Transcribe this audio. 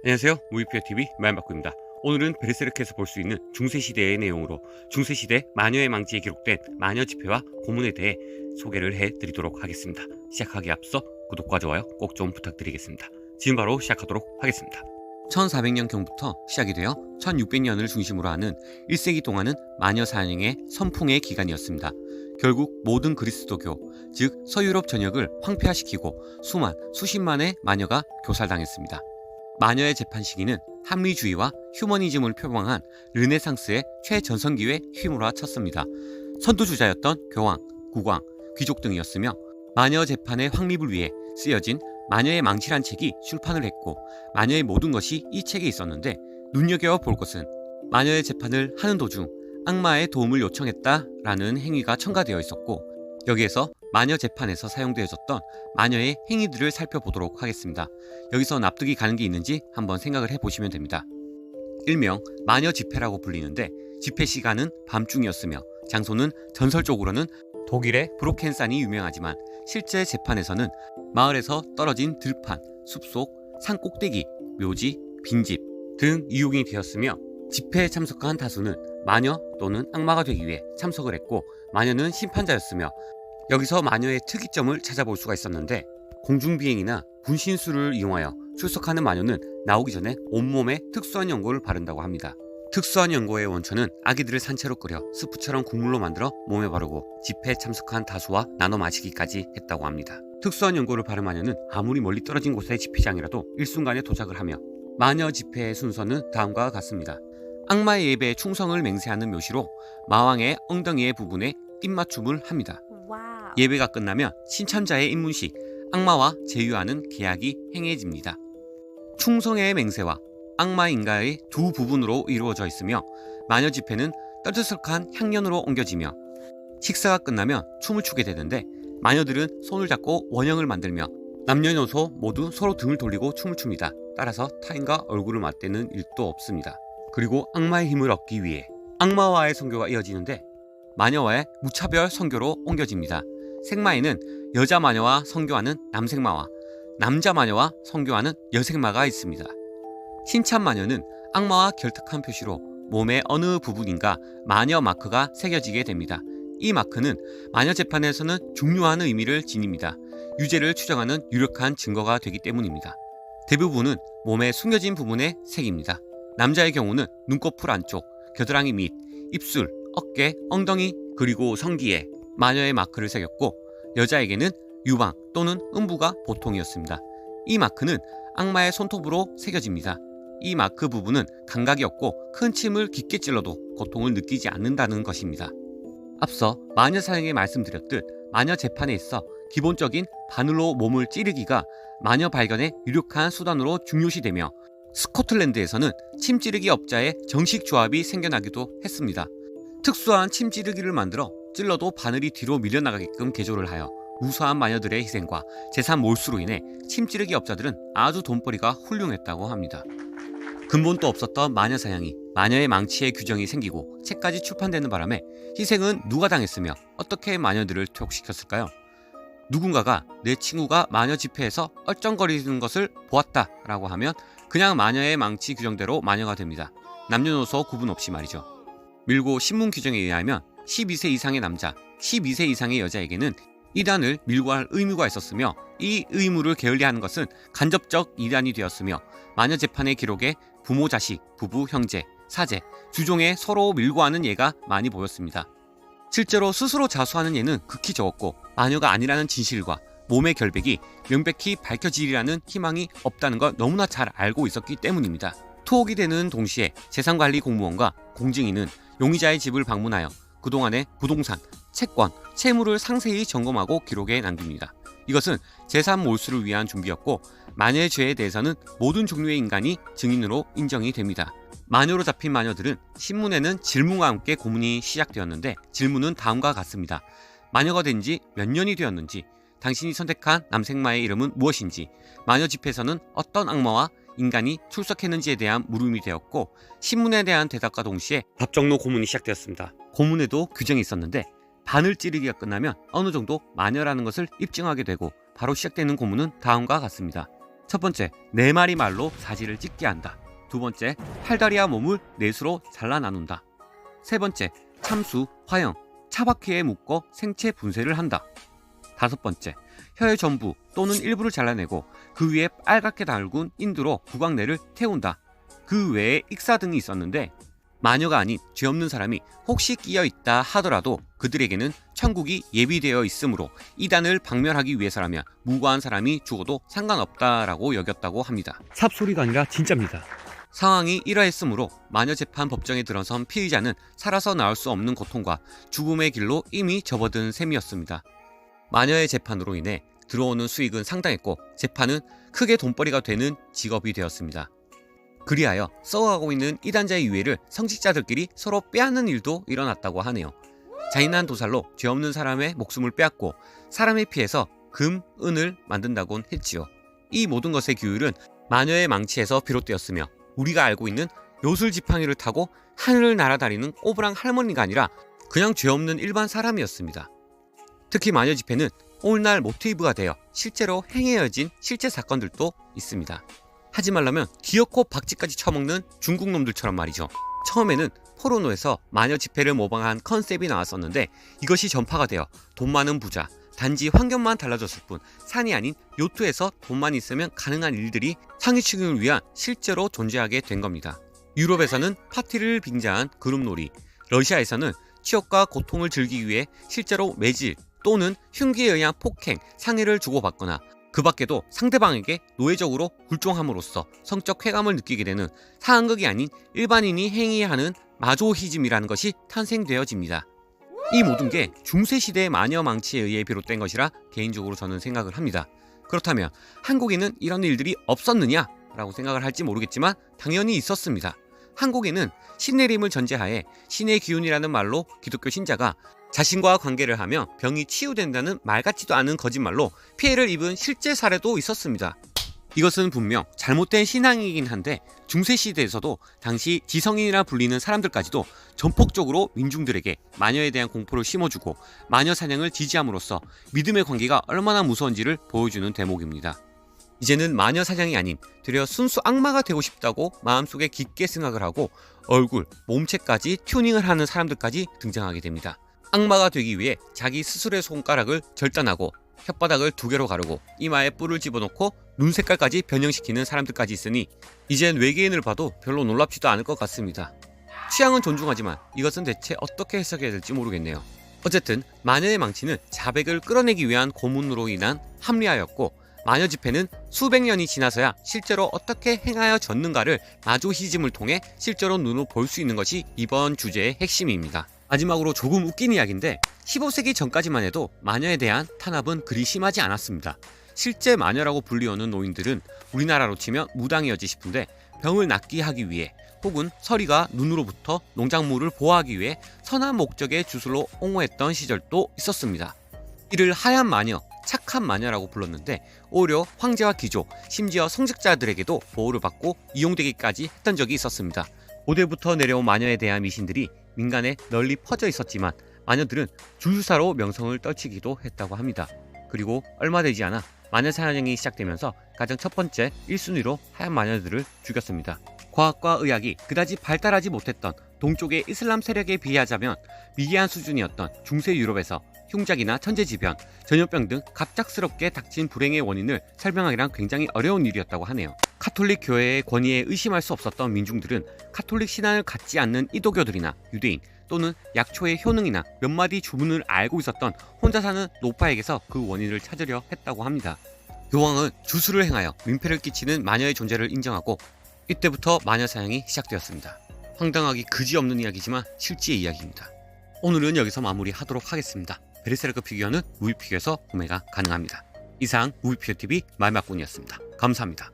안녕하세요. 무비피어TV 마연박구입니다. 오늘은 베르세르크에서 볼 수 있는 중세시대의 내용으로 중세시대 마녀의 망치에 기록된 마녀 지폐와 고문에 대해 소개를 해드리도록 하겠습니다. 시작하기에 앞서 구독과 좋아요 꼭 좀 부탁드리겠습니다. 지금 바로 시작하도록 하겠습니다. 1400년경부터 시작이 되어 1600년을 중심으로 하는 1세기 동안은 마녀 사냥의 선풍의 기간이었습니다. 결국 모든 그리스도교, 즉 서유럽 전역을 황폐화시키고 수십만의 마녀가 교살당했습니다. 마녀의 재판 시기는 합리주의와 휴머니즘을 표방한 르네상스의 최전성기에 휘몰아쳤습니다. 선두주자였던 교황, 국왕, 귀족 등이었으며 마녀 재판의 확립을 위해 쓰여진 마녀의 망치란 책이 출판을 했고 마녀의 모든 것이 이 책에 있었는데 눈여겨볼 것은 마녀의 재판을 하는 도중 악마의 도움을 요청했다라는 행위가 첨가되어 있었고 여기에서 마녀 재판에서 사용되어졌던 마녀의 행위들을 살펴보도록 하겠습니다. 여기서 납득이 가는 게 있는지 한번 생각을 해보시면 됩니다. 일명 마녀 집회라고 불리는데 집회 시간은 밤중이었으며 장소는 전설적으로는 독일의 브로켄산이 유명하지만 실제 재판에서는 마을에서 떨어진 들판, 숲속, 산 꼭대기, 묘지, 빈집 등 이용이 되었으며 집회에 참석한 다수는 마녀 또는 악마가 되기 위해 참석을 했고 마녀는 심판자였으며 여기서 마녀의 특이점을 찾아볼 수가 있었는데 공중비행이나 분신술을 이용하여 출석하는 마녀는 나오기 전에 온몸에 특수한 연고를 바른다고 합니다. 특수한 연고의 원천은 아기들을 산채로 끓여 스프처럼 국물로 만들어 몸에 바르고 집회에 참석한 다수와 나눠 마시기까지 했다고 합니다. 특수한 연고를 바른 마녀는 아무리 멀리 떨어진 곳의 집회장이라도 일순간에 도착을 하며 마녀 집회의 순서는 다음과 같습니다. 악마의 예배에 충성을 맹세하는 묘시로 마왕의 엉덩이의 부분에 띠맞춤을 합니다. 예배가 끝나면 신천자의 입문시 악마와 제휴하는 계약이 행해집니다. 충성의 맹세와 악마 인가의 두 부분으로 이루어져 있으며 마녀 집회는 떠들썩한 향연으로 옮겨지며 식사가 끝나면 춤을 추게 되는데 마녀들은 손을 잡고 원형을 만들며 남녀노소 모두 서로 등을 돌리고 춤을 춥니다. 따라서 타인과 얼굴을 맞대는 일도 없습니다. 그리고 악마의 힘을 얻기 위해 악마와의 선교가 이어지는데 마녀와의 무차별 선교로 옮겨집니다. 생마에는 여자 마녀와 선교하는 남생마와 남자 마녀와 선교하는 여생마가 있습니다. 신참 마녀는 악마와 결탁한 표시로 몸의 어느 부분인가 마녀 마크가 새겨지게 됩니다. 이 마크는 마녀 재판에서는 중요한 의미를 지닙니다. 유죄를 추정하는 유력한 증거가 되기 때문입니다. 대부분은 몸의 숨겨진 부분에 새깁니다. 남자의 경우는 눈꺼풀 안쪽, 겨드랑이 밑, 입술, 어깨, 엉덩이 그리고 성기에 마녀의 마크를 새겼고 여자에게는 유방 또는 음부가 보통이었습니다. 이 마크는 악마의 손톱으로 새겨집니다. 이 마크 부분은 감각이 없고 큰 침을 깊게 찔러도 고통을 느끼지 않는다는 것입니다. 앞서 마녀 사냥에 말씀드렸듯 마녀 재판에 있어 기본적인 바늘로 몸을 찌르기가 마녀 발견의 유력한 수단으로 중요시되며 스코틀랜드에서는 침찌르기 업자의 정식 조합이 생겨나기도 했습니다. 특수한 침찌르기를 만들어 찔러도 바늘이 뒤로 밀려나가게끔 개조를 하여 무수한 마녀들의 희생과 재산 몰수로 인해 침찌르기 업자들은 아주 돈벌이가 훌륭했다고 합니다. 근본도 없었던 마녀 사냥이 마녀의 망치의 규정이 생기고 책까지 출판되는 바람에 희생은 누가 당했으며 어떻게 마녀들을 투옥시켰을까요? 누군가가 내 친구가 마녀 집회에서 얼쩡거리는 것을 보았다라고 하면 그냥 마녀의 망치 규정대로 마녀가 됩니다. 남녀노소 구분 없이 말이죠. 밀고 신문 규정에 의하면 12세 이상의 남자, 12세 이상의 여자에게는 이단을 밀고 할 의무가 있었으며 이 의무를 게을리하는 것은 간접적 이단이 되었으며 마녀 재판의 기록에 부모 자식, 부부 형제, 사제, 주종에 서로 밀고 하는 예가 많이 보였습니다. 실제로 스스로 자수하는 예는 극히 적었고 마녀가 아니라는 진실과 몸의 결백이 명백히 밝혀지리라는 희망이 없다는 걸 너무나 잘 알고 있었기 때문입니다. 투옥이 되는 동시에 재산관리 공무원과 공증인은 용의자의 집을 방문하여 그동안의 부동산, 채권, 채무를 상세히 점검하고 기록에 남깁니다. 이것은 재산 몰수를 위한 준비였고 마녀의 죄에 대해서는 모든 종류의 인간이 증인으로 인정이 됩니다. 마녀로 잡힌 마녀들은 신문에는 질문과 함께 고문이 시작되었는데 질문은 다음과 같습니다. 마녀가 된 지 몇 년이 되었는지, 당신이 선택한 남생마의 이름은 무엇인지, 마녀 집회에서는 어떤 악마와 인간이 출석했는지에 대한 물음이 되었고 신문에 대한 대답과 동시에 답정로 고문이 시작되었습니다. 고문에도 규정이 있었는데 바늘 찌르기가 끝나면 어느 정도 마녀라는 것을 입증하게 되고 바로 시작되는 고문은 다음과 같습니다. 첫 번째, 4마리 말로 사지를 찢게 한다. 두 번째, 팔다리와 몸을 넷으로 잘라 나눈다. 세 번째, 참수, 화형, 차바퀴에 묶어 생체 분쇄를 한다. 다섯 번째, 혀의 전부 또는 일부를 잘라내고 그 위에 빨갛게 달군 인두로 구강내를 태운다. 그 외에 익사 등이 있었는데 마녀가 아닌 죄 없는 사람이 혹시 끼어 있다 하더라도 그들에게는 천국이 예비되어 있으므로 이단을 박멸하기 위해서라면 무고한 사람이 죽어도 상관없다라고 여겼다고 합니다. 삽소리가 아니라 진짜입니다. 상황이 이러했으므로 마녀 재판 법정에 들어선 피의자는 살아서 나올 수 없는 고통과 죽음의 길로 이미 접어든 셈이었습니다. 마녀의 재판으로 인해 들어오는 수익은 상당했고 재판은 크게 돈벌이가 되는 직업이 되었습니다. 그리하여 썩어가고 있는 이단자의 유해를 성직자들끼리 서로 빼앗는 일도 일어났다고 하네요. 잔인한 도살로 죄 없는 사람의 목숨을 빼앗고 사람의 피해서 금, 은을 만든다곤 했지요. 이 모든 것의 규율은 마녀의 망치에서 비롯되었으며 우리가 알고 있는 요술지팡이를 타고 하늘을 날아다니는 꼬부랑 할머니가 아니라 그냥 죄 없는 일반 사람이었습니다. 특히 마녀 집회는 오늘날 모티브가 되어 실제로 행해여진 실제 사건들도 있습니다. 하지 말라면 기어코 박쥐까지 처먹는 중국 놈들처럼 말이죠. 처음에는 포르노에서 마녀 집회를 모방한 컨셉이 나왔었는데 이것이 전파가 되어 돈 많은 부자, 단지 환경만 달라졌을 뿐 산이 아닌 요트에서 돈만 있으면 가능한 일들이 상위층을 위한 실제로 존재하게 된 겁니다. 유럽에서는 파티를 빙자한 그룹놀이, 러시아에서는 치욕과 고통을 즐기기 위해 실제로 매질 또는 흉기에 의한 폭행, 상해를 주고받거나 그 밖에도 상대방에게 노예적으로 굴종함으로써 성적 쾌감을 느끼게 되는 상황극이 아닌 일반인이 행위하는 마조히즘이라는 것이 탄생되어집니다. 이 모든 게 중세시대의 마녀 망치에 의해 비롯된 것이라 개인적으로 저는 생각을 합니다. 그렇다면 한국에는 이런 일들이 없었느냐? 라고 생각을 할지 모르겠지만 당연히 있었습니다. 한국에는 신내림을 전제하에 신의 기운이라는 말로 기독교 신자가 자신과 관계를 하며 병이 치유된다는 말 같지도 않은 거짓말로 피해를 입은 실제 사례도 있었습니다. 이것은 분명 잘못된 신앙이긴 한데 중세시대에서도 당시 지성인이라 불리는 사람들까지도 전폭적으로 민중들에게 마녀에 대한 공포를 심어주고 마녀 사냥을 지지함으로써 믿음의 관계가 얼마나 무서운지를 보여주는 대목입니다. 이제는 마녀 사냥이 아닌 되려 순수 악마가 되고 싶다고 마음속에 깊게 생각을 하고 얼굴, 몸체까지 튜닝을 하는 사람들까지 등장하게 됩니다. 악마가 되기 위해 자기 스스로의 손가락을 절단하고 혓바닥을 2개로 가르고 이마에 뿔을 집어넣고 눈 색깔까지 변형시키는 사람들까지 있으니 이젠 외계인을 봐도 별로 놀랍지도 않을 것 같습니다. 취향은 존중하지만 이것은 대체 어떻게 해석해야 될지 모르겠네요. 어쨌든 마녀의 망치는 자백을 끌어내기 위한 고문으로 인한 합리화였고 마녀 집회는 수백 년이 지나서야 실제로 어떻게 행하여졌는가를 마조히즘을 통해 실제로 눈으로 볼 수 있는 것이 이번 주제의 핵심입니다. 마지막으로 조금 웃긴 이야기인데 15세기 전까지만 해도 마녀에 대한 탄압은 그리 심하지 않았습니다. 실제 마녀라고 불리우는 노인들은 우리나라로 치면 무당이었지 싶은데 병을 낫게 하기 위해 혹은 서리가 눈으로부터 농작물을 보호하기 위해 선한 목적의 주술로 옹호했던 시절도 있었습니다. 이를 하얀 마녀, 착한 마녀라고 불렀는데 오히려 황제와 귀족, 심지어 성직자들에게도 보호를 받고 이용되기까지 했던 적이 있었습니다. 고대부터 내려온 마녀에 대한 미신들이 민간에 널리 퍼져 있었지만 마녀들은 주술사로 명성을 떨치기도 했다고 합니다. 그리고 얼마 되지 않아 마녀 사냥이 시작되면서 가장 첫 번째 1순위로 하얀 마녀들을 죽였습니다. 과학과 의학이 그다지 발달하지 못했던 동쪽의 이슬람 세력에 비하자면 미개한 수준이었던 중세 유럽에서 흉작이나 천재지변, 전염병 등 갑작스럽게 닥친 불행의 원인을 설명하기란 굉장히 어려운 일이었다고 하네요. 카톨릭 교회의 권위에 의심할 수 없었던 민중들은 카톨릭 신앙을 갖지 않는 이도교들이나 유대인 또는 약초의 효능이나 몇 마디 주문을 알고 있었던 혼자 사는 노파에게서 그 원인을 찾으려 했다고 합니다. 교황은 주술을 행하여 민폐를 끼치는 마녀의 존재를 인정하고 이때부터 마녀 사냥이 시작되었습니다. 황당하기 그지없는 이야기지만 실제의 이야기입니다. 오늘은 여기서 마무리하도록 하겠습니다. 베르세르크 피규어는 무비피규어에서 구매가 가능합니다. 이상 무비피규어TV 말마꾼이었습니다. 감사합니다.